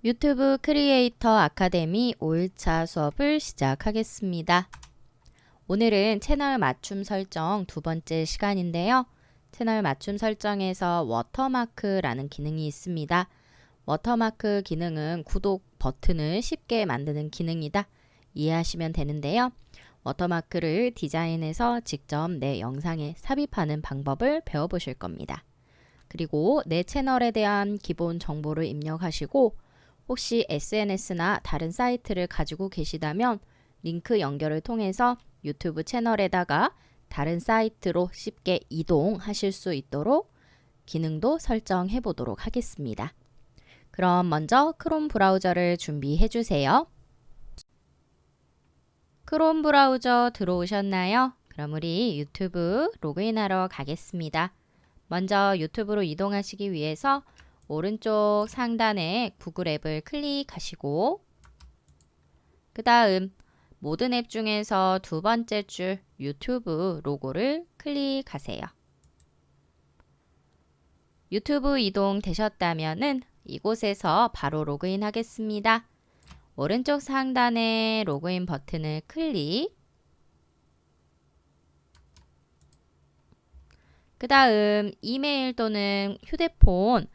유튜브 크리에이터 아카데미 5일차 수업을 시작하겠습니다. 오늘은 채널 맞춤 설정 두 번째 시간인데요. 채널 맞춤 설정에서 워터마크라는 기능이 있습니다. 워터마크 기능은 구독 버튼을 쉽게 만드는 기능이다. 이해하시면 되는데요. 워터마크를 디자인해서 직접 내 영상에 삽입하는 방법을 배워보실 겁니다. 그리고 내 채널에 대한 기본 정보를 입력하시고 혹시 SNS나 다른 사이트를 가지고 계시다면 링크 연결을 통해서 유튜브 채널에다가 다른 사이트로 쉽게 이동하실 수 있도록 기능도 설정해 보도록 하겠습니다. 그럼 먼저 크롬 브라우저를 준비해 주세요. 크롬 브라우저 들어오셨나요? 그럼 우리 유튜브 로그인하러 가겠습니다. 먼저 유튜브로 이동하시기 위해서 오른쪽 상단에 구글 앱을 클릭하시고 그 다음 모든 앱 중에서 두 번째 줄 유튜브 로고를 클릭하세요. 유튜브 이동 되셨다면은 이곳에서 바로 로그인 하겠습니다. 오른쪽 상단에 로그인 버튼을 클릭 그 다음 이메일 또는 휴대폰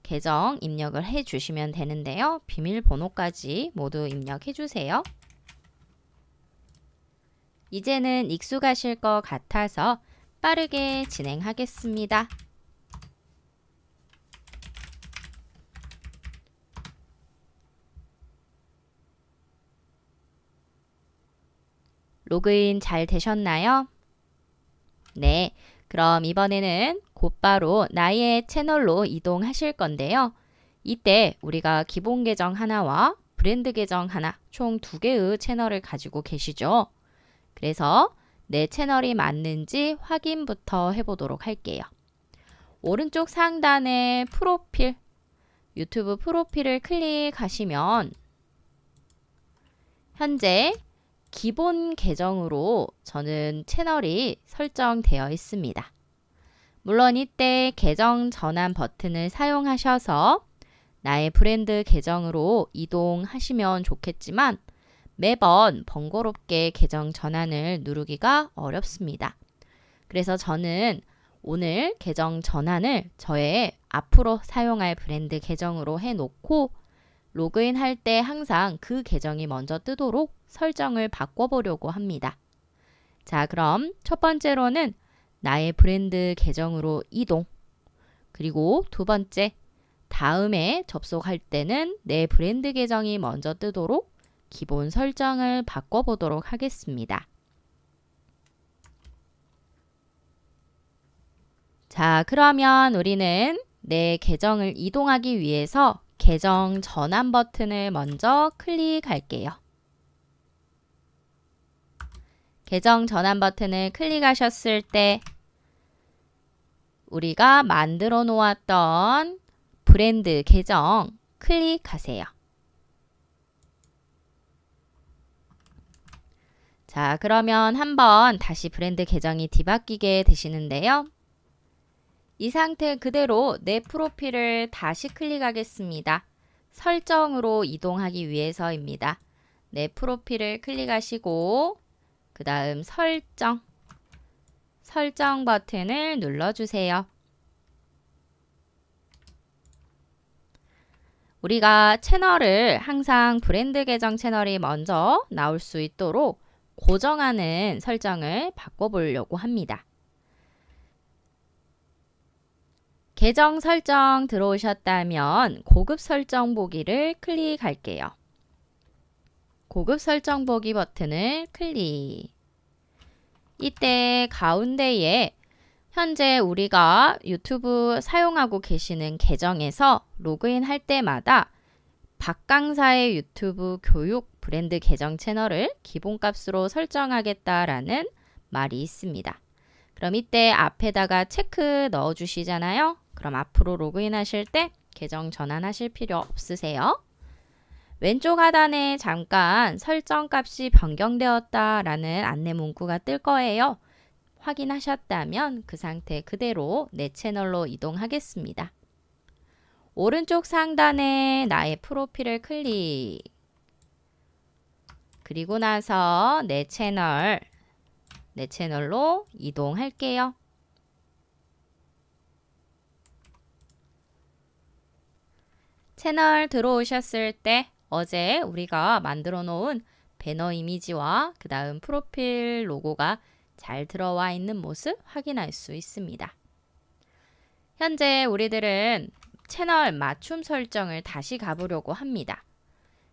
계정 입력을 해 주시면 되는데요. 비밀번호까지 모두 입력해 주세요. 이제는 익숙하실 것 같아서 빠르게 진행하겠습니다. 로그인 잘 되셨나요? 네, 그럼 이번에는 곧바로 나의 채널로 이동하실 건데요. 이때 우리가 기본 계정 하나와 브랜드 계정 하나 총 2개의 채널을 가지고 계시죠. 그래서 내 채널이 맞는지 확인부터 해보도록 할게요. 오른쪽 상단에 프로필, 유튜브 프로필을 클릭하시면 현재 기본 계정으로 저는 채널이 설정되어 있습니다. 물론 이때 계정 전환 버튼을 사용하셔서 나의 브랜드 계정으로 이동하시면 좋겠지만 매번 번거롭게 계정 전환을 누르기가 어렵습니다. 그래서 저는 오늘 계정 전환을 저의 앞으로 사용할 브랜드 계정으로 해놓고 로그인 할 때 항상 그 계정이 먼저 뜨도록 설정을 바꿔보려고 합니다. 자, 그럼 첫 번째로는 나의 브랜드 계정으로 이동. 그리고 두 번째, 다음에 접속할 때는 내 브랜드 계정이 먼저 뜨도록 기본 설정을 바꿔보도록 하겠습니다. 자, 그러면 우리는 내 계정을 이동하기 위해서 계정 전환 버튼을 먼저 클릭할게요. 계정 전환 버튼을 클릭하셨을 때 우리가 만들어 놓았던 브랜드 계정 클릭하세요. 자, 그러면 한번 다시 브랜드 계정이 뒤바뀌게 되시는데요. 이 상태 그대로 내 프로필을 다시 클릭하겠습니다. 설정으로 이동하기 위해서입니다. 내 프로필을 클릭하시고 그 다음 설정 버튼을 눌러주세요. 우리가 채널을 항상 브랜드 계정 채널이 먼저 나올 수 있도록 고정하는 설정을 바꿔보려고 합니다. 계정 설정 들어오셨다면 고급 설정 보기를 클릭할게요. 고급 설정 보기 버튼을 클릭. 이때 가운데에 현재 우리가 유튜브 사용하고 계시는 계정에서 로그인 할 때마다 박강사의 유튜브 교육 브랜드 계정 채널을 기본값으로 설정하겠다라는 말이 있습니다. 그럼 이때 앞에다가 체크 넣어 주시잖아요. 그럼 앞으로 로그인 하실 때 계정 전환하실 필요 없으세요. 왼쪽 하단에 잠깐 설정 값이 변경되었다 라는 안내 문구가 뜰 거예요. 확인하셨다면 그 상태 그대로 내 채널로 이동하겠습니다. 오른쪽 상단에 나의 프로필을 클릭. 그리고 나서 내 채널로 이동할게요. 채널 들어오셨을 때 어제 우리가 만들어 놓은 배너 이미지와 그 다음 프로필 로고가 잘 들어와 있는 모습 확인할 수 있습니다. 현재 우리들은 채널 맞춤 설정을 다시 가보려고 합니다.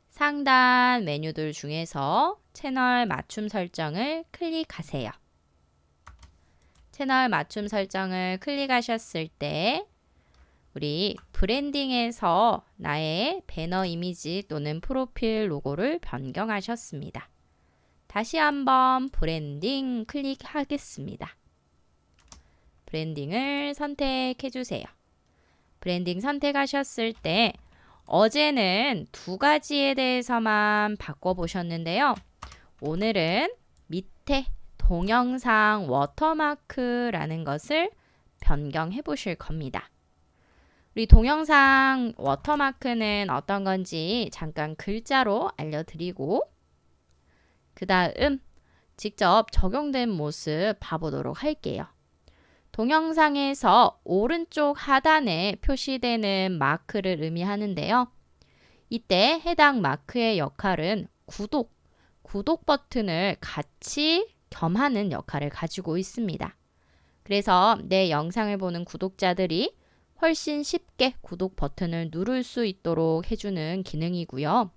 상단 메뉴들 중에서 채널 맞춤 설정을 클릭하세요. 채널 맞춤 설정을 클릭하셨을 때 우리 브랜딩에서 나의 배너 이미지 또는 프로필 로고를 변경하셨습니다. 다시 한번 브랜딩 클릭하겠습니다. 브랜딩을 선택해 주세요. 브랜딩 선택하셨을 때 어제는 두 가지에 대해서만 바꿔보셨는데요. 오늘은 밑에 동영상 워터마크라는 것을 변경해 보실 겁니다. 우리 동영상 워터마크는 어떤 건지 잠깐 글자로 알려드리고 그 다음 직접 적용된 모습 봐보도록 할게요. 동영상에서 오른쪽 하단에 표시되는 마크를 의미하는데요. 이때 해당 마크의 역할은 구독 버튼을 같이 겸하는 역할을 가지고 있습니다. 그래서 내 영상을 보는 구독자들이 훨씬 쉽게 구독 버튼을 누를 수 있도록 해주는 기능이고요.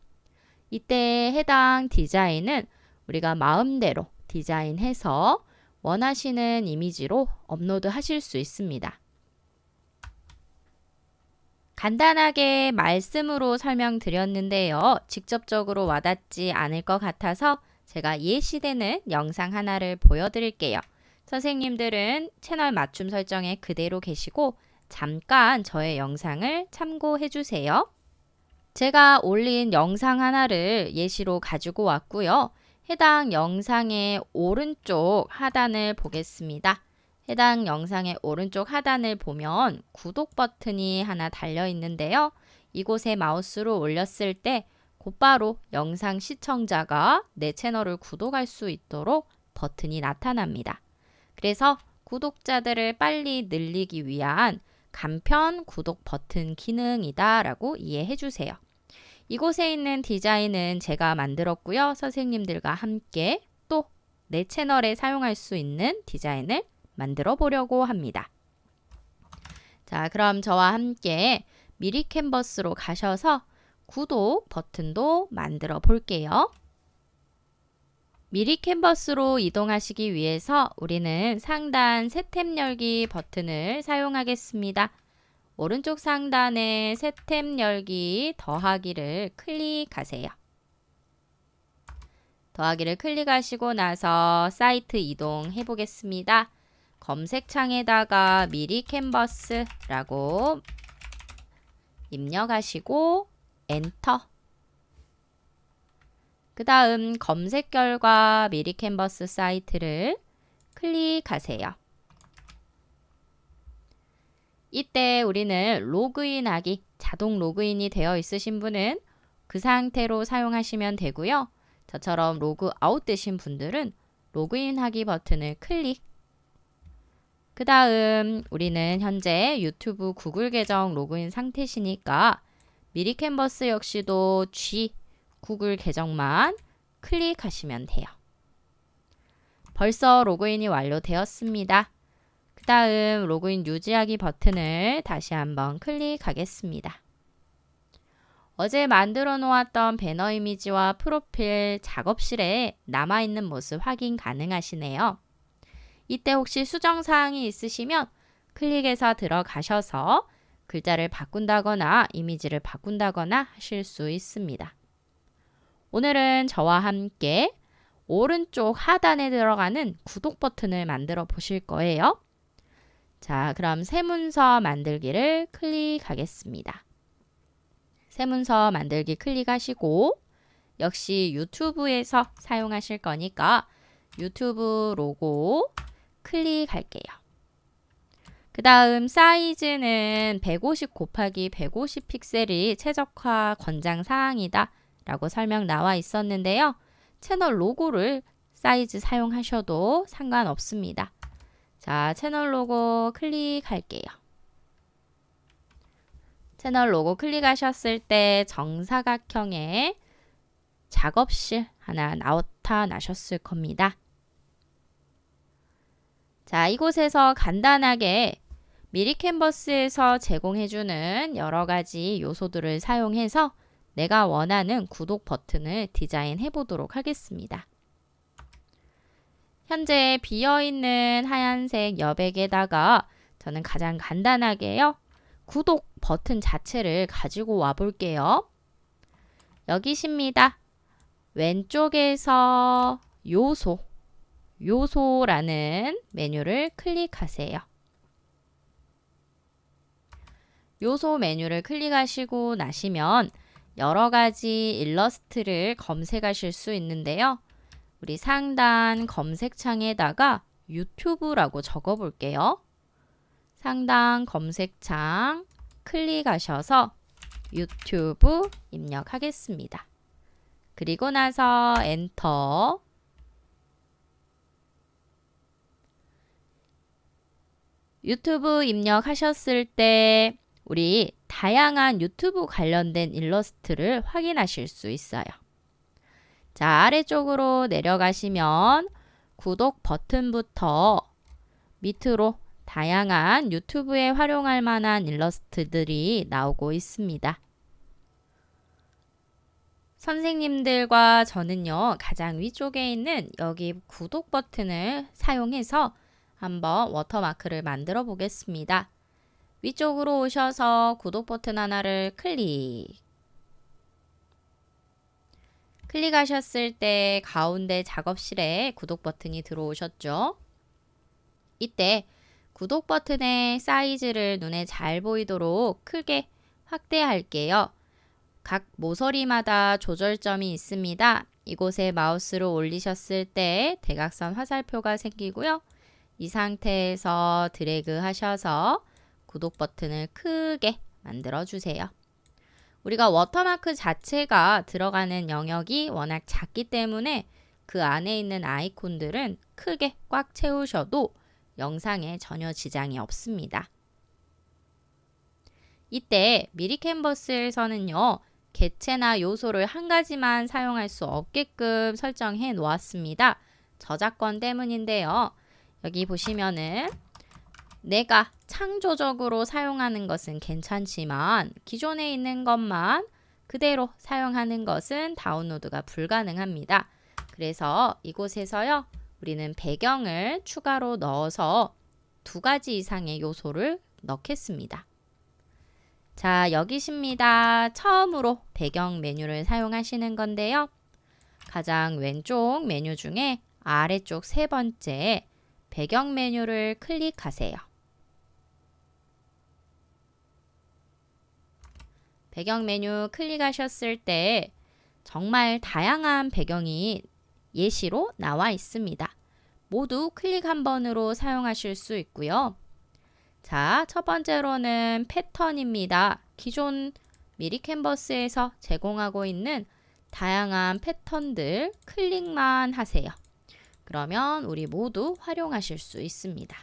이때 해당 디자인은 우리가 마음대로 디자인해서 원하시는 이미지로 업로드 하실 수 있습니다. 간단하게 말씀으로 설명드렸는데요. 직접적으로 와닿지 않을 것 같아서 제가 예시되는 영상 하나를 보여드릴게요. 선생님들은 채널 맞춤 설정에 그대로 계시고 잠깐 저의 영상을 참고해 주세요. 제가 올린 영상 하나를 예시로 가지고 왔고요. 해당 영상의 오른쪽 하단을 보겠습니다. 해당 영상의 오른쪽 하단을 보면 구독 버튼이 하나 달려 있는데요. 이곳에 마우스로 올렸을 때 곧바로 영상 시청자가 내 채널을 구독할 수 있도록 버튼이 나타납니다. 그래서 구독자들을 빨리 늘리기 위한 간편 구독 버튼 기능이다 라고 이해해 주세요. 이곳에 있는 디자인은 제가 만들었고요. 선생님들과 함께 또 내 채널에 사용할 수 있는 디자인을 만들어 보려고 합니다. 자, 그럼 저와 함께 미리 캔버스로 가셔서 구독 버튼도 만들어 볼게요. 미리 캔버스로 이동하시기 위해서 우리는 상단 새 탭 열기 버튼을 사용하겠습니다. 오른쪽 상단에 새 탭 열기 더하기를 클릭하세요. 더하기를 클릭하시고 나서 사이트 이동해 보겠습니다. 검색창에다가 미리 캔버스라고 입력하시고 엔터. 그 다음 검색 결과 미리 캔버스 사이트를 클릭하세요. 이때 우리는 로그인하기, 자동 로그인이 되어 있으신 분은 그 상태로 사용하시면 되고요. 저처럼 로그아웃 되신 분들은 로그인하기 버튼을 클릭. 그 다음 우리는 현재 유튜브 구글 계정 로그인 상태시니까 미리 캔버스 역시도 G 구글 계정만 클릭하시면 돼요. 벌써 로그인이 완료되었습니다. 그 다음 로그인 유지하기 버튼을 다시 한번 클릭하겠습니다. 어제 만들어 놓았던 배너 이미지와 프로필 작업실에 남아있는 모습 확인 가능하시네요. 이때 혹시 수정사항이 있으시면 클릭해서 들어가셔서 글자를 바꾼다거나 이미지를 바꾼다거나 하실 수 있습니다. 오늘은 저와 함께 오른쪽 하단에 들어가는 구독 버튼을 만들어 보실 거예요. 자, 그럼 새 문서 만들기를 클릭하겠습니다. 새 문서 만들기 클릭하시고 역시 유튜브에서 사용하실 거니까 유튜브 로고 클릭할게요. 그 다음 사이즈는 150 곱하기 150 픽셀이 최적화 권장 사항이다 라고 설명 나와 있었는데요. 채널 로고를 사이즈 사용하셔도 상관없습니다. 자, 채널 로고 클릭할게요. 채널 로고 클릭하셨을 때 정사각형의 작업실 하나 나타나셨을 겁니다. 자, 이곳에서 간단하게 미리 캔버스에서 제공해주는 여러 가지 요소들을 사용해서 내가 원하는 구독 버튼을 디자인해 보도록 하겠습니다. 현재 비어있는 하얀색 여백에다가 저는 가장 간단하게요. 구독 버튼 자체를 가지고 와 볼게요. 여기십니다. 왼쪽에서 요소라는 메뉴를 클릭하세요. 요소 메뉴를 클릭하시고 나시면 여러 가지 일러스트를 검색하실 수 있는데요. 우리 상단 검색창에다가 유튜브라고 적어 볼게요. 상단 검색창 클릭하셔서 유튜브 입력하겠습니다. 그리고 나서 엔터. 유튜브 입력하셨을 때 우리 다양한 유튜브 관련된 일러스트를 확인하실 수 있어요. 자, 아래쪽으로 내려가시면 구독 버튼부터 밑으로 다양한 유튜브에 활용할 만한 일러스트들이 나오고 있습니다. 선생님들과 저는요, 가장 위쪽에 있는 여기 구독 버튼을 사용해서 한번 워터마크를 만들어 보겠습니다. 위쪽으로 오셔서 구독 버튼 하나를 클릭하셨을 때 가운데 작업실에 구독 버튼이 들어오셨죠? 이때 구독 버튼의 사이즈를 눈에 잘 보이도록 크게 확대할게요. 각 모서리마다 조절점이 있습니다. 이곳에 마우스로 올리셨을 때 대각선 화살표가 생기고요. 이 상태에서 드래그 하셔서 구독 버튼을 크게 만들어 주세요. 우리가 워터마크 자체가 들어가는 영역이 워낙 작기 때문에 그 안에 있는 아이콘들은 크게 꽉 채우셔도 영상에 전혀 지장이 없습니다. 이때 미리 캔버스에서는요, 개체나 요소를 한 가지만 사용할 수 없게끔 설정해 놓았습니다. 저작권 때문인데요. 여기 보시면은 내가 창조적으로 사용하는 것은 괜찮지만 기존에 있는 것만 그대로 사용하는 것은 다운로드가 불가능합니다. 그래서 이곳에서요, 우리는 배경을 추가로 넣어서 2가지 이상의 요소를 넣겠습니다. 자, 여기십니다. 처음으로 배경 메뉴를 사용하시는 건데요. 가장 왼쪽 메뉴 중에 아래쪽 3번째 배경 메뉴를 클릭하세요. 배경 메뉴 클릭하셨을 때 정말 다양한 배경이 예시로 나와 있습니다. 모두 클릭 한 번으로 사용하실 수 있고요. 자, 첫 번째로는 패턴입니다. 기존 미리 캔버스에서 제공하고 있는 다양한 패턴들 클릭만 하세요. 그러면 우리 모두 활용하실 수 있습니다.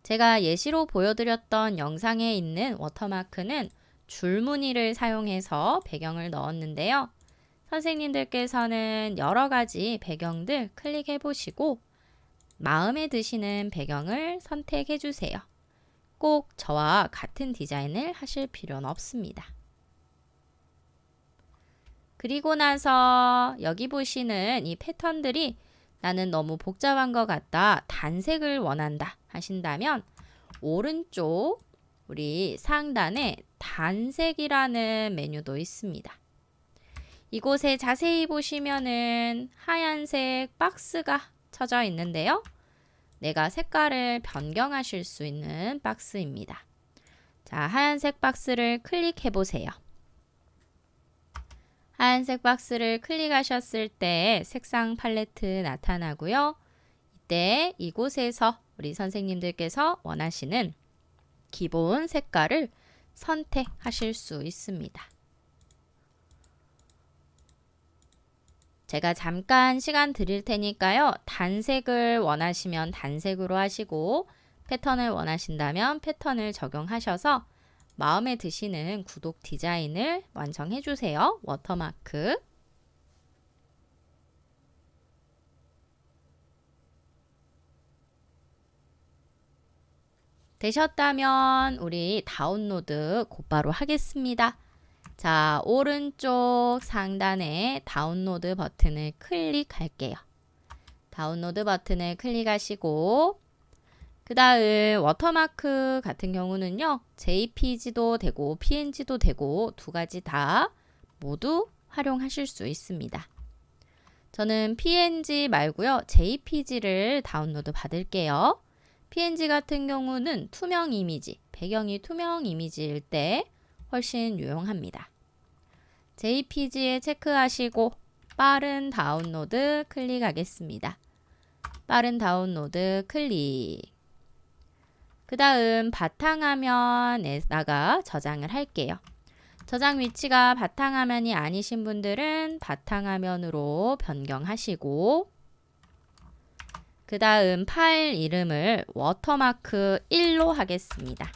제가 예시로 보여드렸던 영상에 있는 워터마크는 줄무늬를 사용해서 배경을 넣었는데요. 선생님들께서는 여러 가지 배경들 클릭해 보시고 마음에 드시는 배경을 선택해 주세요. 꼭 저와 같은 디자인을 하실 필요는 없습니다. 그리고 나서 여기 보시는 이 패턴들이 나는 너무 복잡한 것 같다, 단색을 원한다 하신다면 오른쪽 우리 상단에 단색이라는 메뉴도 있습니다. 이곳에 자세히 보시면은 하얀색 박스가 쳐져 있는데요. 내가 색깔을 변경하실 수 있는 박스입니다. 자, 하얀색 박스를 클릭해 보세요. 하얀색 박스를 클릭하셨을 때 색상 팔레트 나타나고요. 이때 이곳에서 우리 선생님들께서 원하시는 기본 색깔을 선택하실 수 있습니다. 제가 잠깐 시간 드릴 테니까요. 단색을 원하시면 단색으로 하시고 패턴을 원하신다면 패턴을 적용하셔서 마음에 드시는 구독 디자인을 완성해 주세요. 워터마크. 되셨다면 우리 다운로드 곧바로 하겠습니다. 자, 오른쪽 상단에 다운로드 버튼을 클릭할게요. 다운로드 버튼을 클릭하시고 그 다음 워터마크 같은 경우는요. JPG도 되고 PNG도 되고 두 가지 다 모두 활용하실 수 있습니다. 저는 PNG 말고요. JPG를 다운로드 받을게요. PNG 같은 경우는 투명 이미지, 배경이 투명 이미지일 때 훨씬 유용합니다. JPG에 체크하시고 빠른 다운로드 클릭하겠습니다. 빠른 다운로드 클릭. 그 다음 바탕화면에다가 저장을 할게요. 저장 위치가 바탕화면이 아니신 분들은 바탕화면으로 변경하시고 그 다음 파일 이름을 워터마크 1로 하겠습니다.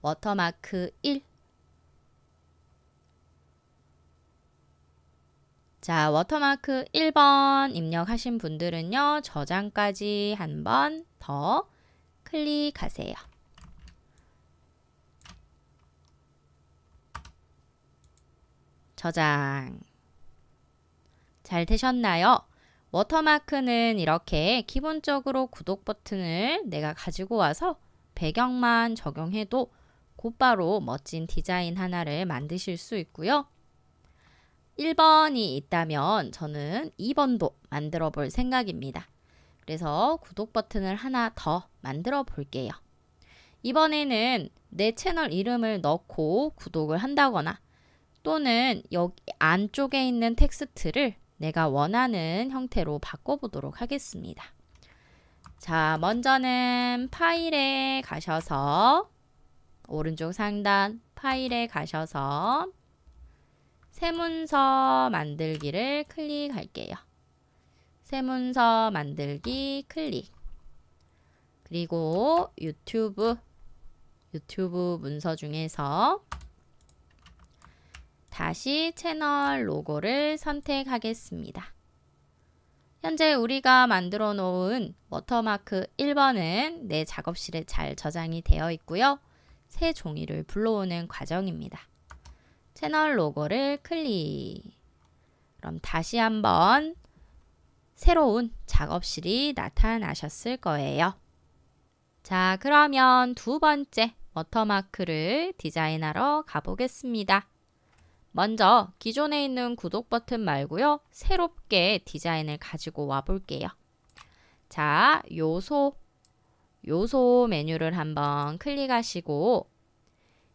워터마크 1. 자, 워터마크 1번 입력하신 분들은요. 저장까지 한 번 더 클릭하세요. 저장. 잘 되셨나요? 워터마크는 이렇게 기본적으로 구독 버튼을 내가 가지고 와서 배경만 적용해도 곧바로 멋진 디자인 하나를 만드실 수 있고요. 1번이 있다면 저는 2번도 만들어 볼 생각입니다. 그래서 구독 버튼을 하나 더 만들어 볼게요. 이번에는 내 채널 이름을 넣고 구독을 한다거나 또는 여기 안쪽에 있는 텍스트를 내가 원하는 형태로 바꿔보도록 하겠습니다. 자, 먼저는 파일에 가셔서 오른쪽 상단 파일에 가셔서 새 문서 만들기를 클릭할게요. 새 문서 만들기 클릭. 그리고 유튜브 문서 중에서 다시 채널 로고를 선택하겠습니다. 현재 우리가 만들어 놓은 워터마크 1번은 내 작업실에 잘 저장이 되어 있고요. 새 종이를 불러오는 과정입니다. 채널 로고를 클릭. 그럼 다시 한번 새로운 작업실이 나타나셨을 거예요. 자, 그러면 두 번째 워터마크를 디자인하러 가보겠습니다. 먼저 기존에 있는 구독 버튼 말고요. 새롭게 디자인을 가지고 와 볼게요. 자, 요소 메뉴를 한번 클릭하시고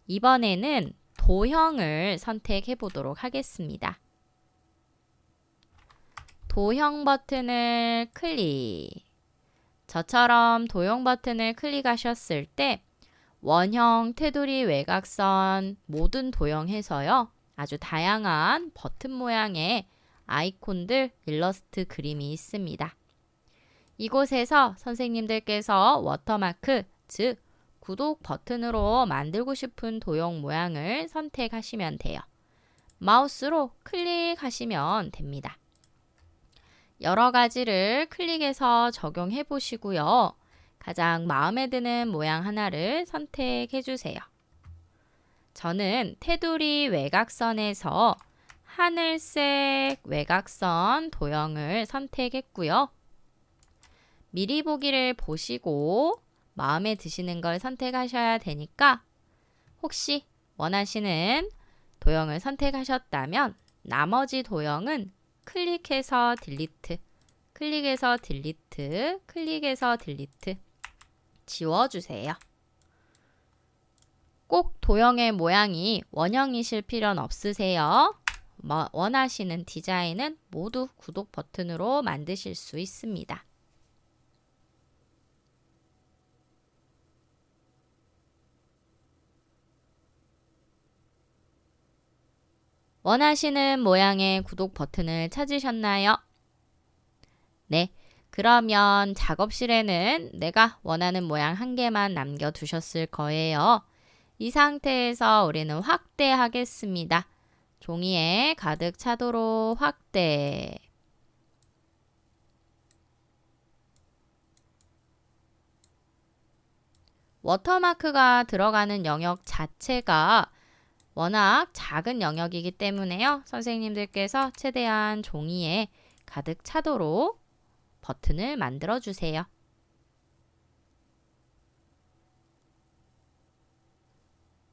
이번에는 도형을 선택해 보도록 하겠습니다. 도형 버튼을 클릭. 저처럼 도형 버튼을 클릭하셨을 때 원형, 테두리, 외곽선 모든 도형해서요. 아주 다양한 버튼 모양의 아이콘들, 일러스트 그림이 있습니다. 이곳에서 선생님들께서 워터마크, 즉 구독 버튼으로 만들고 싶은 도형 모양을 선택하시면 돼요. 마우스로 클릭하시면 됩니다. 여러 가지를 클릭해서 적용해 보시고요. 가장 마음에 드는 모양 하나를 선택해 주세요. 저는 테두리 외곽선에서 하늘색 외곽선 도형을 선택했고요. 미리 보기를 보시고 마음에 드시는 걸 선택하셔야 되니까 혹시 원하시는 도형을 선택하셨다면 나머지 도형은 클릭해서 딜리트, 클릭해서 딜리트, 클릭해서 딜리트 지워주세요. 꼭 도형의 모양이 원형이실 필요는 없으세요. 원하시는 디자인은 모두 구독 버튼으로 만드실 수 있습니다. 원하시는 모양의 구독 버튼을 찾으셨나요? 네, 그러면 작업실에는 내가 원하는 모양 한 개만 남겨두셨을 거예요. 이 상태에서 우리는 확대하겠습니다. 종이에 가득 차도록 확대. 워터마크가 들어가는 영역 자체가 워낙 작은 영역이기 때문에요. 선생님들께서 최대한 종이에 가득 차도록 버튼을 만들어 주세요.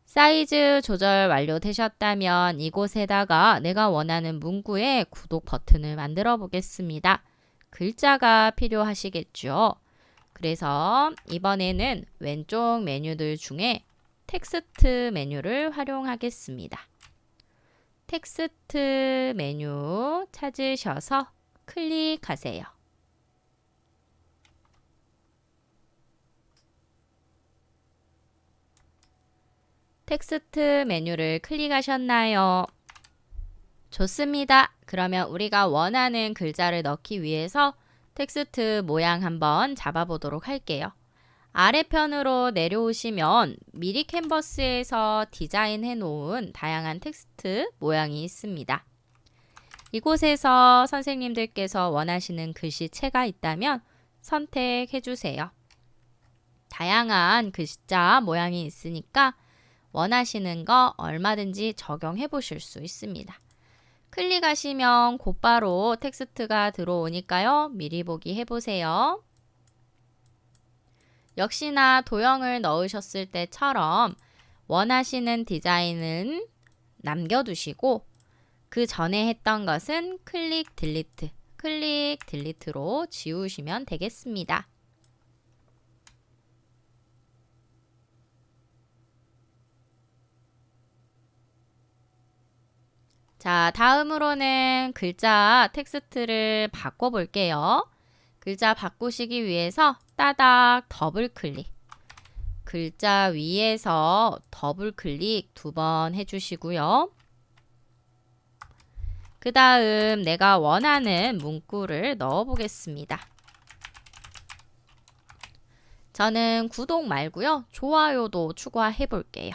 사이즈 조절 완료되셨다면 이곳에다가 내가 원하는 문구에 구독 버튼을 만들어 보겠습니다. 글자가 필요하시겠죠. 그래서 이번에는 왼쪽 메뉴들 중에 텍스트 메뉴를 활용하겠습니다. 텍스트 메뉴 찾으셔서 클릭하세요. 텍스트 메뉴를 클릭하셨나요? 좋습니다. 그러면 우리가 원하는 글자를 넣기 위해서 텍스트 모양 한번 잡아보도록 할게요. 아래편으로 내려오시면 미리 캔버스에서 디자인해 놓은 다양한 텍스트 모양이 있습니다. 이곳에서 선생님들께서 원하시는 글씨체가 있다면 선택해 주세요. 다양한 글자 모양이 있으니까 원하시는 거 얼마든지 적용해 보실 수 있습니다. 클릭하시면 곧바로 텍스트가 들어오니까요. 미리 보기 해보세요. 역시나 도형을 넣으셨을 때처럼 원하시는 디자인은 남겨두시고 그 전에 했던 것은 클릭 딜리트로 지우시면 되겠습니다. 자, 다음으로는 글자 텍스트를 바꿔볼게요. 글자 바꾸시기 위해서 따닥 더블 클릭. 글자 위에서 더블 클릭 2번 해주시고요. 그 다음 내가 원하는 문구를 넣어보겠습니다. 저는 구독 말고요. 좋아요도 추가해 볼게요.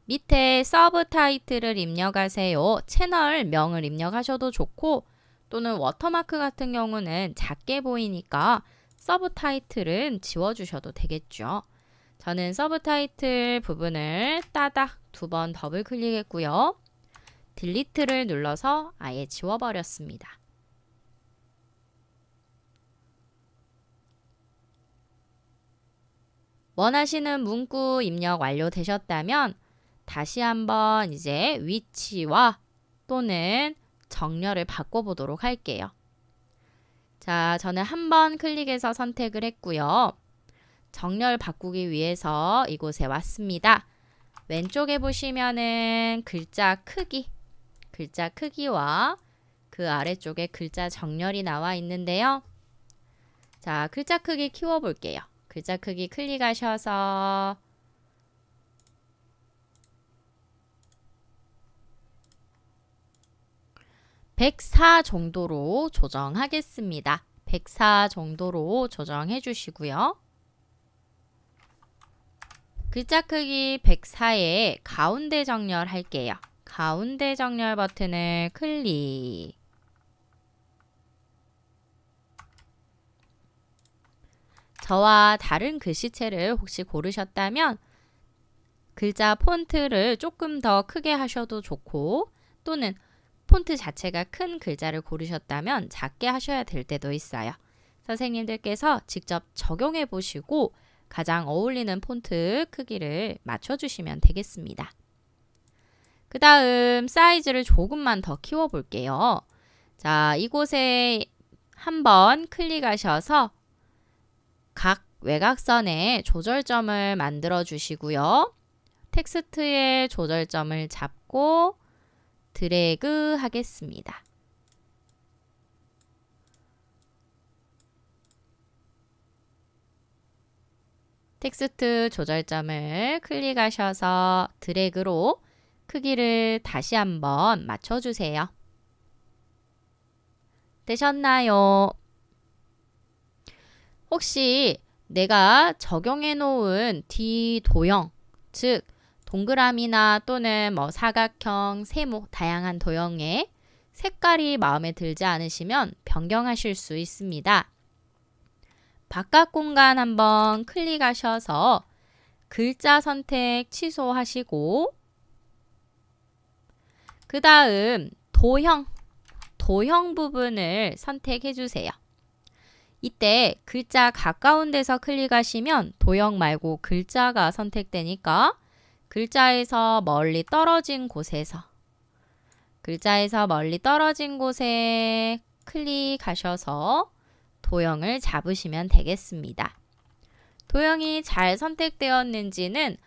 밑에 서브 타이틀을 입력하세요. 채널 명을 입력하셔도 좋고 또는 워터마크 같은 경우는 작게 보이니까 서브 타이틀은 지워주셔도 되겠죠. 저는 서브 타이틀 부분을 따닥 2번 더블 클릭했고요. 딜리트를 눌러서 아예 지워버렸습니다. 원하시는 문구 입력 완료되셨다면 다시 한번 이제 위치와 또는 정렬을 바꿔보도록 할게요. 자, 저는 한번 클릭해서 선택을 했고요. 정렬 바꾸기 위해서 이곳에 왔습니다. 왼쪽에 보시면은 글자 크기와 그 아래쪽에 글자 정렬이 나와 있는데요. 자, 글자 크기 키워볼게요. 글자 크기 클릭하셔서 104 정도로 조정하겠습니다. 104 정도로 조정해 주시고요. 글자 크기 104에 가운데 정렬 할게요. 가운데 정렬 버튼을 클릭. 저와 다른 글씨체를 혹시 고르셨다면 글자 폰트를 조금 더 크게 하셔도 좋고 또는 폰트 자체가 큰 글자를 고르셨다면 작게 하셔야 될 때도 있어요. 선생님들께서 직접 적용해 보시고 가장 어울리는 폰트 크기를 맞춰주시면 되겠습니다. 그 다음 사이즈를 조금만 더 키워 볼게요. 자, 이곳에 한번 클릭하셔서 각 외곽선에 조절점을 만들어 주시고요. 텍스트의 조절점을 잡고 드래그 하겠습니다. 텍스트 조절점을 클릭하셔서 드래그로 크기를 다시 한번 맞춰주세요. 되셨나요? 혹시 내가 적용해 놓은 D도형, 즉 동그라미나 또는 사각형, 세모, 다양한 도형의 색깔이 마음에 들지 않으시면 변경하실 수 있습니다. 바깥 공간 한번 클릭하셔서 글자 선택 취소하시고 그 다음 도형 부분을 선택해 주세요. 이때 글자 가까운 데서 클릭하시면 도형 말고 글자가 선택되니까 글자에서 멀리 떨어진 곳에 클릭하셔서 도형을 잡으시면 되겠습니다. 도형이 잘 선택되었는지는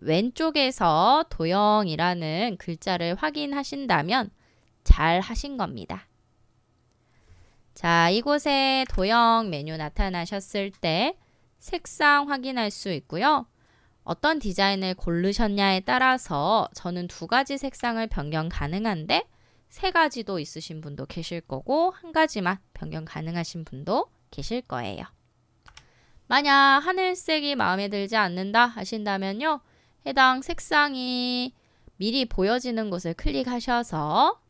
왼쪽에서 도형이라는 글자를 확인하신다면 잘 하신 겁니다. 자, 이곳에 도형 메뉴 나타나셨을 때 색상 확인할 수 있고요. 어떤 디자인을 고르셨냐에 따라서 저는 2가지 색상을 변경 가능한데 3가지도 있으신 분도 계실 거고 1가지만 변경 가능하신 분도 계실 거예요. 만약 하늘색이 마음에 들지 않는다 하신다면요. 해당 색상이 미리 보여지는 곳을 클릭하셔서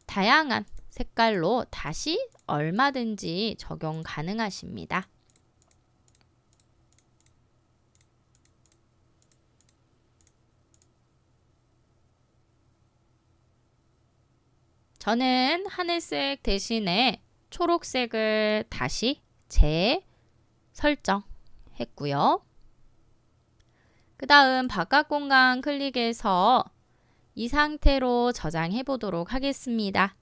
다양한 색깔로 다시 얼마든지 적용 가능하십니다. 저는 하늘색 대신에 초록색을 다시 재설정했고요. 그 다음 바깥 공간 클릭해서 이 상태로 저장해 보도록 하겠습니다.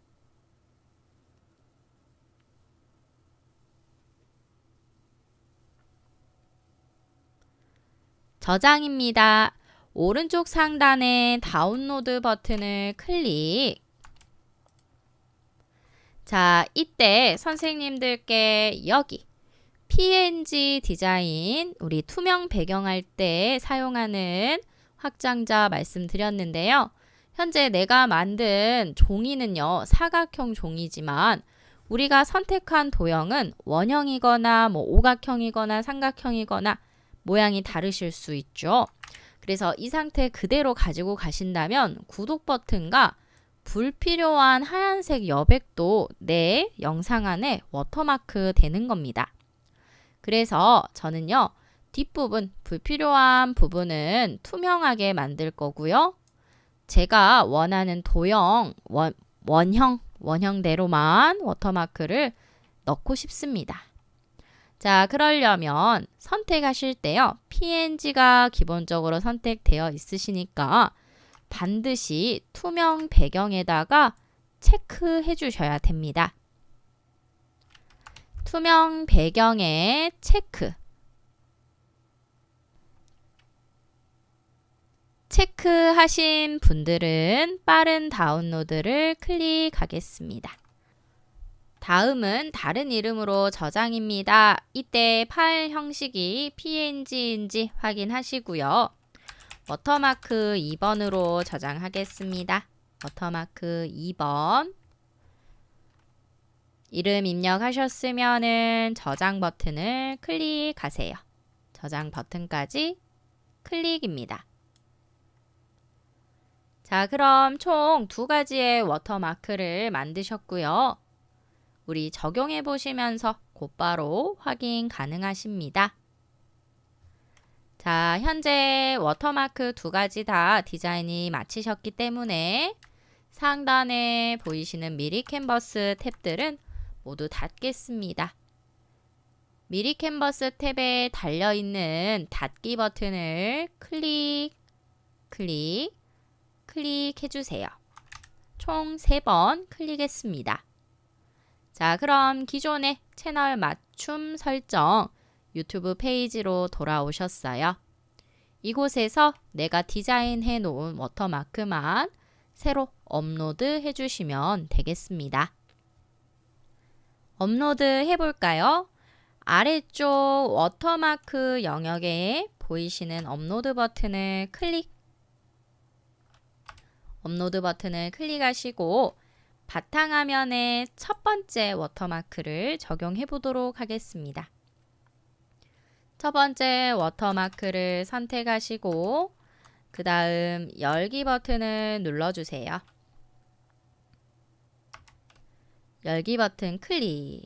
저장입니다. 오른쪽 상단에 다운로드 버튼을 클릭. 자, 이때 선생님들께 여기 PNG 디자인, 우리 투명 배경할 때 사용하는 확장자 말씀드렸는데요. 현재 내가 만든 종이는요, 사각형 종이지만 우리가 선택한 도형은 원형이거나 오각형이거나 삼각형이거나 모양이 다르실 수 있죠. 그래서 이 상태 그대로 가지고 가신다면 구독 버튼과 불필요한 하얀색 여백도 내 영상 안에 워터마크 되는 겁니다. 그래서 저는요, 뒷부분, 불필요한 부분은 투명하게 만들 거고요. 제가 원하는 도형, 원형대로만 워터마크를 넣고 싶습니다. 자, 그러려면 선택하실 때요, PNG가 기본적으로 선택되어 있으시니까 반드시 투명 배경에다가 체크해 주셔야 됩니다. 투명 배경에 체크하신 분들은 빠른 다운로드를 클릭하겠습니다. 다음은 다른 이름으로 저장입니다. 이때 파일 형식이 PNG인지 확인하시고요. 워터마크 2번으로 저장하겠습니다. 워터마크 2번. 이름 입력하셨으면은 저장 버튼을 클릭하세요. 저장 버튼까지 클릭입니다. 자, 그럼 총 2가지의 워터마크를 만드셨고요. 우리 적용해 보시면서 곧바로 확인 가능하십니다. 자, 현재 워터마크 2가지 다 디자인이 마치셨기 때문에 상단에 보이시는 미리 캔버스 탭들은 모두 닫겠습니다. 미리 캔버스 탭에 달려있는 닫기 버튼을 클릭해주세요. 총 3번 클릭했습니다. 자, 그럼 기존의 채널 맞춤 설정 유튜브 페이지로 돌아오셨어요. 이곳에서 내가 디자인해 놓은 워터마크만 새로 업로드 해주시면 되겠습니다. 업로드 해볼까요? 아래쪽 워터마크 영역에 보이시는 업로드 버튼을 클릭하시고 바탕화면에 첫 번째 워터마크를 적용해 보도록 하겠습니다. 첫 번째 워터마크를 선택하시고 그 다음 열기 버튼을 눌러주세요. 열기 버튼 클릭.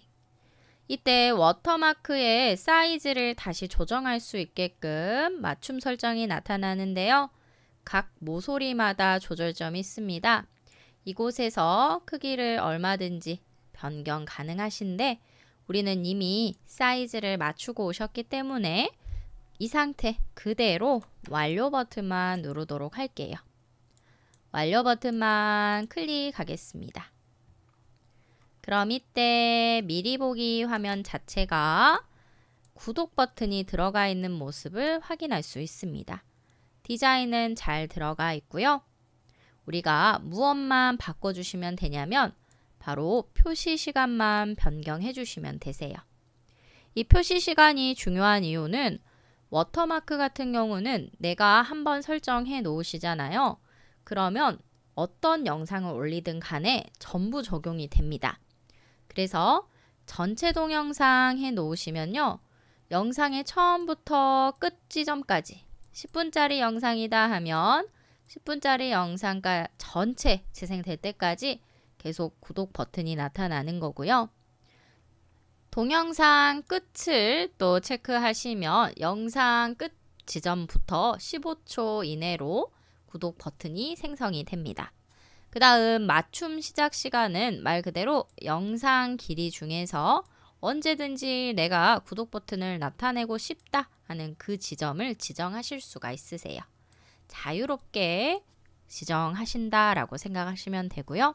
이때 워터마크의 사이즈를 다시 조정할 수 있게끔 맞춤 설정이 나타나는데요. 각 모서리마다 조절점이 있습니다. 이곳에서 크기를 얼마든지 변경 가능하신데 우리는 이미 사이즈를 맞추고 오셨기 때문에 이 상태 그대로 완료 버튼만 누르도록 할게요. 완료 버튼만 클릭하겠습니다. 그럼 이때 미리 보기 화면 자체가 구독 버튼이 들어가 있는 모습을 확인할 수 있습니다. 디자인은 잘 들어가 있고요. 우리가 무엇만 바꿔주시면 되냐면 바로 표시 시간만 변경해 주시면 되세요. 이 표시 시간이 중요한 이유는 워터마크 같은 경우는 내가 한번 설정해 놓으시잖아요. 그러면 어떤 영상을 올리든 간에 전부 적용이 됩니다. 그래서 전체 동영상 해 놓으시면요. 영상의 처음부터 끝 지점까지 10분짜리 영상이다 하면 10분짜리 영상가 전체 재생될 때까지 계속 구독 버튼이 나타나는 거고요. 동영상 끝을 또 체크하시면 영상 끝 지점부터 15초 이내로 구독 버튼이 생성이 됩니다. 그 다음 맞춤 시작 시간은 말 그대로 영상 길이 중에서 언제든지 내가 구독 버튼을 나타내고 싶다 하는 그 지점을 지정하실 수가 있으세요. 자유롭게 지정하신다라고 생각하시면 되고요.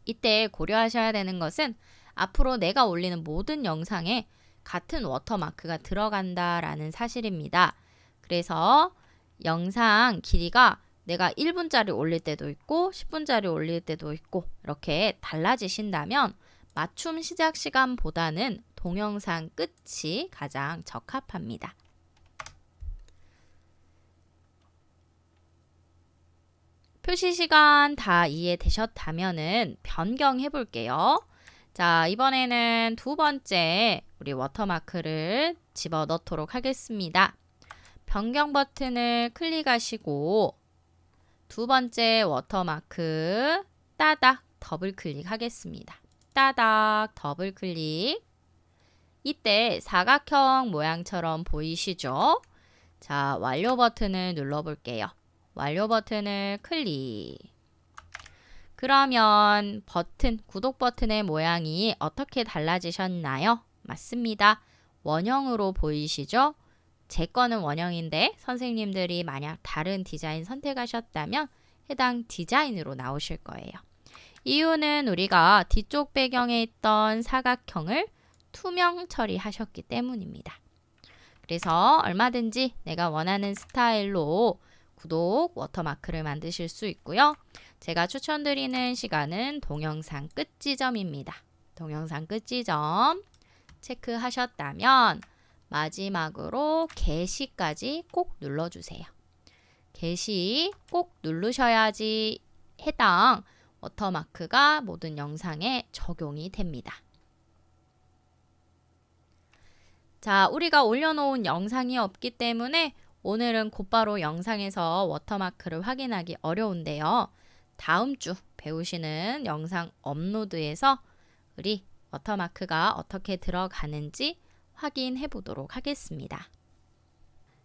이때 고려하셔야 되는 것은 앞으로 내가 올리는 모든 영상에 같은 워터마크가 들어간다라는 사실입니다. 그래서 영상 길이가 내가 1분짜리 올릴 때도 있고 10분짜리 올릴 때도 있고 이렇게 달라지신다면 맞춤 시작 시간보다는 동영상 끝이 가장 적합합니다. 표시 시간 다 이해되셨다면은 변경해 볼게요. 자, 이번에는 두 번째 우리 워터마크를 집어 넣도록 하겠습니다. 변경 버튼을 클릭하시고 두 번째 워터마크 따닥 더블 클릭하겠습니다. 따닥 더블 클릭. 이때 사각형 모양처럼 보이시죠? 자, 완료 버튼을 눌러 볼게요. 완료 버튼을 클릭. 그러면 버튼, 구독 버튼의 모양이 어떻게 달라지셨나요? 맞습니다. 원형으로 보이시죠? 제 거는 원형인데 선생님들이 만약 다른 디자인 선택하셨다면 해당 디자인으로 나오실 거예요. 이유는 우리가 뒤쪽 배경에 있던 사각형을 투명 처리하셨기 때문입니다. 그래서 얼마든지 내가 원하는 스타일로 구독 워터마크를 만드실 수 있고요. 제가 추천드리는 시간은 동영상 끝 지점입니다. 동영상 끝 지점 체크하셨다면 마지막으로 게시까지 꼭 눌러주세요. 게시 꼭 누르셔야지 해당 워터마크가 모든 영상에 적용이 됩니다. 자, 우리가 올려놓은 영상이 없기 때문에 오늘은 곧바로 영상에서 워터마크를 확인하기 어려운데요. 다음 주 배우시는 영상 업로드에서 우리 워터마크가 어떻게 들어가는지 확인해 보도록 하겠습니다.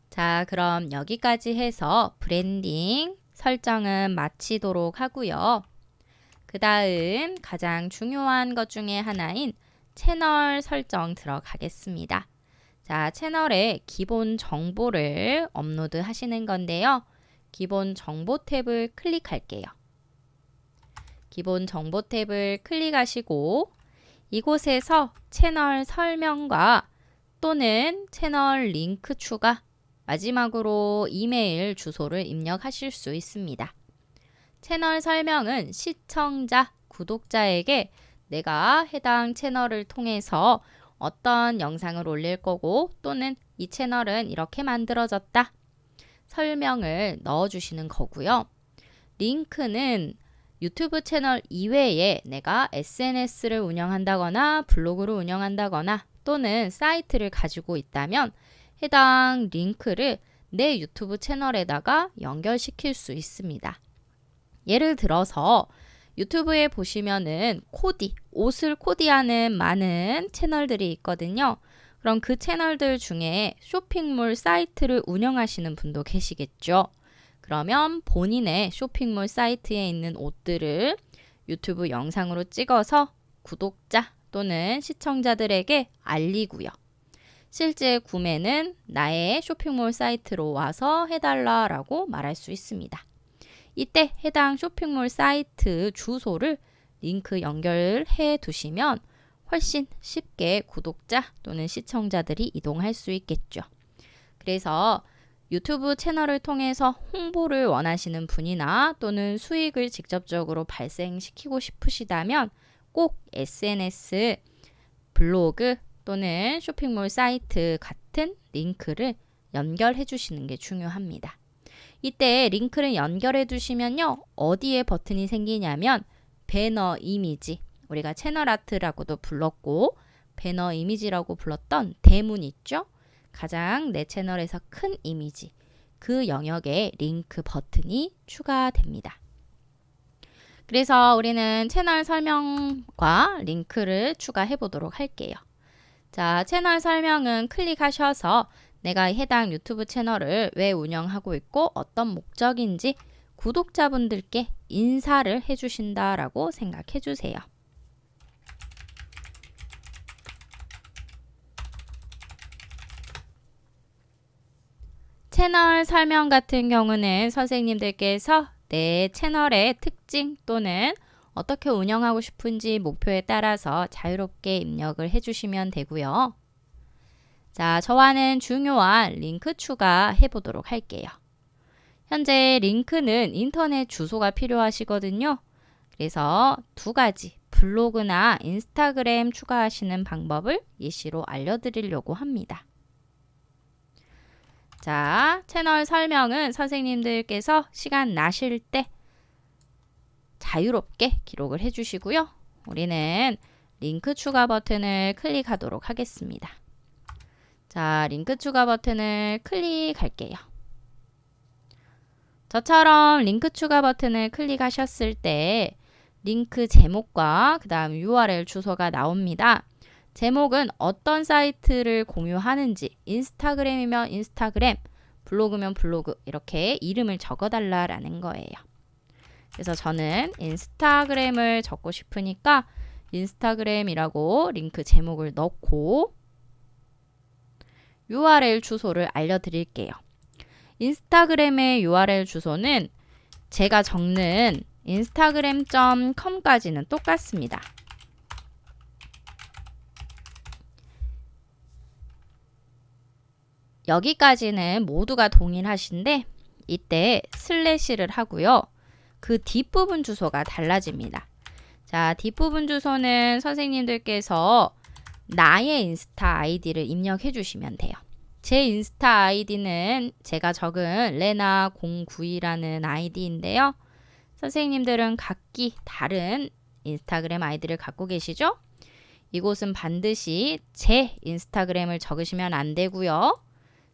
자, 그럼 여기까지 해서 브랜딩 설정은 마치도록 하고요. 그 다음 가장 중요한 것 중에 하나인 채널 설정 들어가겠습니다. 자, 채널에 기본 정보를 업로드 하시는 건데요. 기본 정보 탭을 클릭할게요. 기본 정보 탭을 클릭하시고 이곳에서 채널 설명과 또는 채널 링크 추가, 마지막으로 이메일 주소를 입력하실 수 있습니다. 채널 설명은 시청자, 구독자에게 내가 해당 채널을 통해서 어떤 영상을 올릴 거고 또는 이 채널은 이렇게 만들어졌다. 설명을 넣어주시는 거고요. 링크는 유튜브 채널 이외에 내가 SNS를 운영한다거나 블로그를 운영한다거나 또는 사이트를 가지고 있다면 해당 링크를 내 유튜브 채널에다가 연결시킬 수 있습니다. 예를 들어서 유튜브에 보시면은 옷을 코디하는 많은 채널들이 있거든요. 그럼 그 채널들 중에 쇼핑몰 사이트를 운영하시는 분도 계시겠죠. 그러면 본인의 쇼핑몰 사이트에 있는 옷들을 유튜브 영상으로 찍어서 구독자 또는 시청자들에게 알리고요. 실제 구매는 나의 쇼핑몰 사이트로 와서 해달라라고 말할 수 있습니다. 이때 해당 쇼핑몰 사이트 주소를 링크 연결해 두시면 훨씬 쉽게 구독자 또는 시청자들이 이동할 수 있겠죠. 그래서 유튜브 채널을 통해서 홍보를 원하시는 분이나 또는 수익을 직접적으로 발생시키고 싶으시다면 꼭 SNS, 블로그 또는 쇼핑몰 사이트 같은 링크를 연결해 주시는 게 중요합니다. 이때 링크를 연결해 두시면요. 어디에 버튼이 생기냐면 배너 이미지, 우리가 채널 아트라고도 불렀고 배너 이미지라고 불렀던 대문 있죠? 가장 내 채널에서 큰 이미지, 그 영역에 링크 버튼이 추가됩니다. 그래서 우리는 채널 설명과 링크를 추가해 보도록 할게요. 자, 채널 설명은 클릭하셔서 내가 해당 유튜브 채널을 왜 운영하고 있고 어떤 목적인지 구독자분들께 인사를 해주신다라고 생각해 주세요. 채널 설명 같은 경우는 선생님들께서 내 채널의 특징 또는 어떻게 운영하고 싶은지 목표에 따라서 자유롭게 입력을 해주시면 되고요. 자, 저와는 중요한 링크 추가해 보도록 할게요. 현재 링크는 인터넷 주소가 필요하시거든요. 그래서 두 가지 블로그나 인스타그램 추가하시는 방법을 예시로 알려드리려고 합니다. 자, 채널 설명은 선생님들께서 시간 나실 때 자유롭게 기록을 해주시고요. 우리는 링크 추가 버튼을 클릭하도록 하겠습니다. 자, 링크 추가 버튼을 클릭할게요. 저처럼 링크 추가 버튼을 클릭하셨을 때 링크 제목과 그 다음 URL 주소가 나옵니다. 제목은 어떤 사이트를 공유하는지, 인스타그램이면 인스타그램, 블로그면 블로그 이렇게 이름을 적어달라라는 거예요. 그래서 저는 인스타그램을 적고 싶으니까 인스타그램이라고 링크 제목을 넣고 URL 주소를 알려드릴게요. 인스타그램의 URL 주소는 제가 적는 instagram.com까지는 똑같습니다. 여기까지는 모두가 동일하신데 이때 슬래시를 하고요. 그 뒷부분 주소가 달라집니다. 자, 뒷부분 주소는 선생님들께서 나의 인스타 아이디를 입력해 주시면 돼요. 제 인스타 아이디는 제가 적은 레나092라는 아이디인데요. 선생님들은 각기 다른 인스타그램 아이디를 갖고 계시죠? 이곳은 반드시 제 인스타그램을 적으시면 안 되고요.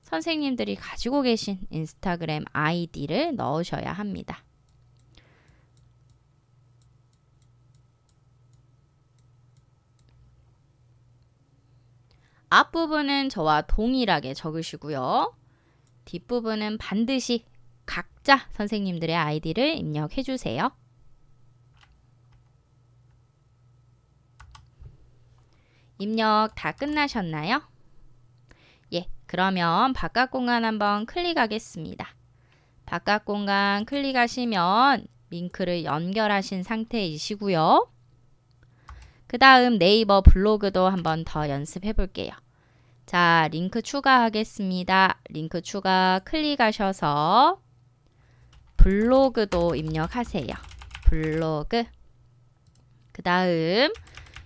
선생님들이 가지고 계신 인스타그램 아이디를 넣으셔야 합니다. 앞부분은 저와 동일하게 적으시고요. 뒷부분은 반드시 각자 선생님들의 아이디를 입력해 주세요. 입력 다 끝나셨나요? 예, 그러면 바깥 공간 한번 클릭하겠습니다. 바깥 공간 클릭하시면 링크를 연결하신 상태이시고요. 그 다음 네이버 블로그도 한번 더 연습해 볼게요. 자, 링크 추가하겠습니다. 링크 추가 클릭하셔서 블로그도 입력하세요. 블로그. 그 다음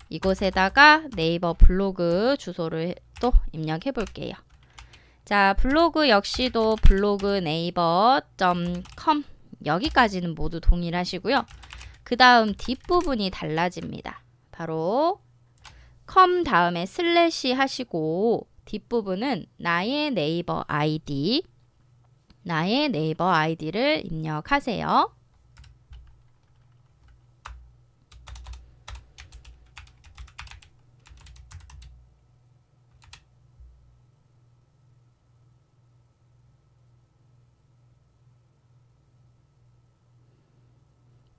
이곳에다가 네이버 블로그 주소를 또 입력해 볼게요. 자, 블로그 역시도 블로그 네이버.com 여기까지는 모두 동일하시고요. 그 다음 뒷부분이 달라집니다. 바로 com 다음에 슬래시 하시고 뒷부분은 나의 네이버 아이디를 입력하세요.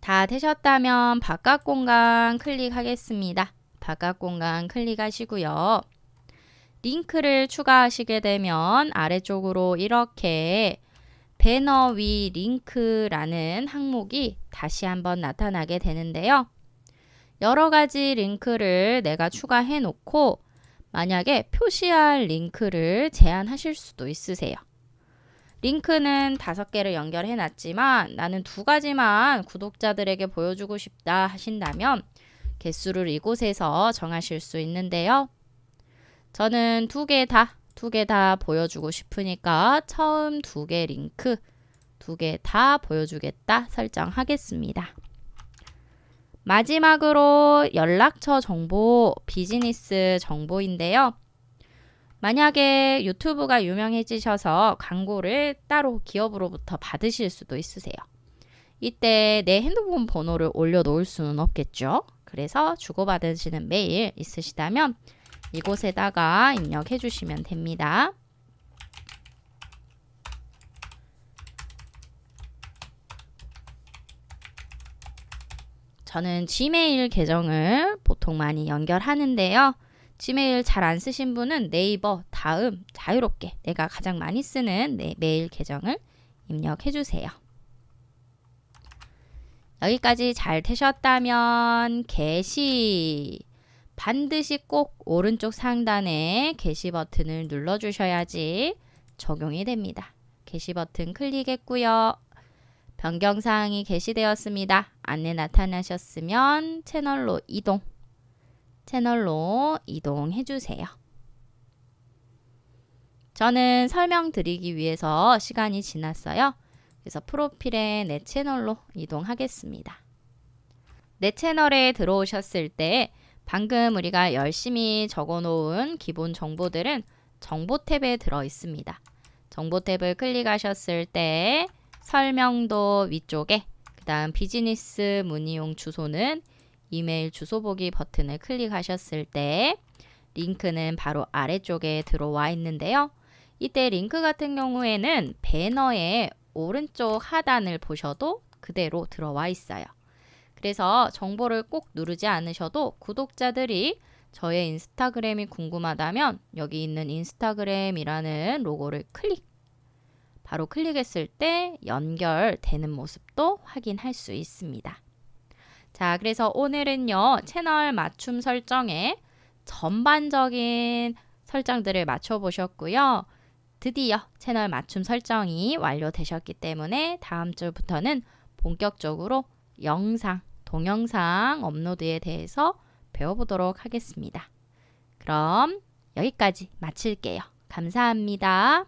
다 되셨다면 바깥 공간 클릭하겠습니다. 바깥 공간 클릭하시고요. 링크를 추가하시게 되면 아래쪽으로 이렇게 배너 위 링크라는 항목이 다시 한번 나타나게 되는데요. 여러 가지 링크를 내가 추가해 놓고 만약에 표시할 링크를 제한하실 수도 있으세요. 링크는 5개를 연결해 놨지만 나는 2가지만 구독자들에게 보여주고 싶다 하신다면 개수를 이곳에서 정하실 수 있는데요. 저는 2개 다 보여주고 싶으니까 처음 2개 링크 2개 다 보여주겠다 설정하겠습니다. 마지막으로 연락처 정보, 비즈니스 정보인데요. 만약에 유튜브가 유명해지셔서 광고를 따로 기업으로부터 받으실 수도 있으세요. 이때 내 핸드폰 번호를 올려놓을 수는 없겠죠. 그래서 주고받으시는 메일 있으시다면 이곳에다가 입력해 주시면 됩니다. 저는 지메일 계정을 보통 많이 연결하는데요. 지메일 잘 안 쓰신 분은 네이버 다음 자유롭게 내가 가장 많이 쓰는 메일 계정을 입력해 주세요. 여기까지 잘 되셨다면 게시 반드시 꼭 오른쪽 상단에 게시 버튼을 눌러 주셔야지 적용이 됩니다. 게시 버튼 클릭했고요. 변경사항이 게시되었습니다. 안내 나타나셨으면 채널로 이동해 주세요. 저는 설명드리기 위해서 시간이 지났어요. 그래서 프로필에 내 채널로 이동하겠습니다. 내 채널에 들어오셨을 때 방금 우리가 열심히 적어놓은 기본 정보들은 정보 탭에 들어 있습니다. 정보 탭을 클릭하셨을 때 설명도 위쪽에 그 다음 비즈니스 문의용 주소는 이메일 주소 보기 버튼을 클릭하셨을 때 링크는 바로 아래쪽에 들어와 있는데요. 이때 링크 같은 경우에는 배너의 오른쪽 하단을 보셔도 그대로 들어와 있어요. 그래서 정보를 꼭 누르지 않으셔도 구독자들이 저의 인스타그램이 궁금하다면 여기 있는 인스타그램이라는 로고를 바로 클릭했을 때 연결되는 모습도 확인할 수 있습니다. 자, 그래서 오늘은요, 채널 맞춤 설정에 전반적인 설정들을 맞춰보셨고요. 드디어 채널 맞춤 설정이 완료되셨기 때문에 다음 주부터는 본격적으로 동영상 업로드에 대해서 배워보도록 하겠습니다. 그럼 여기까지 마칠게요. 감사합니다.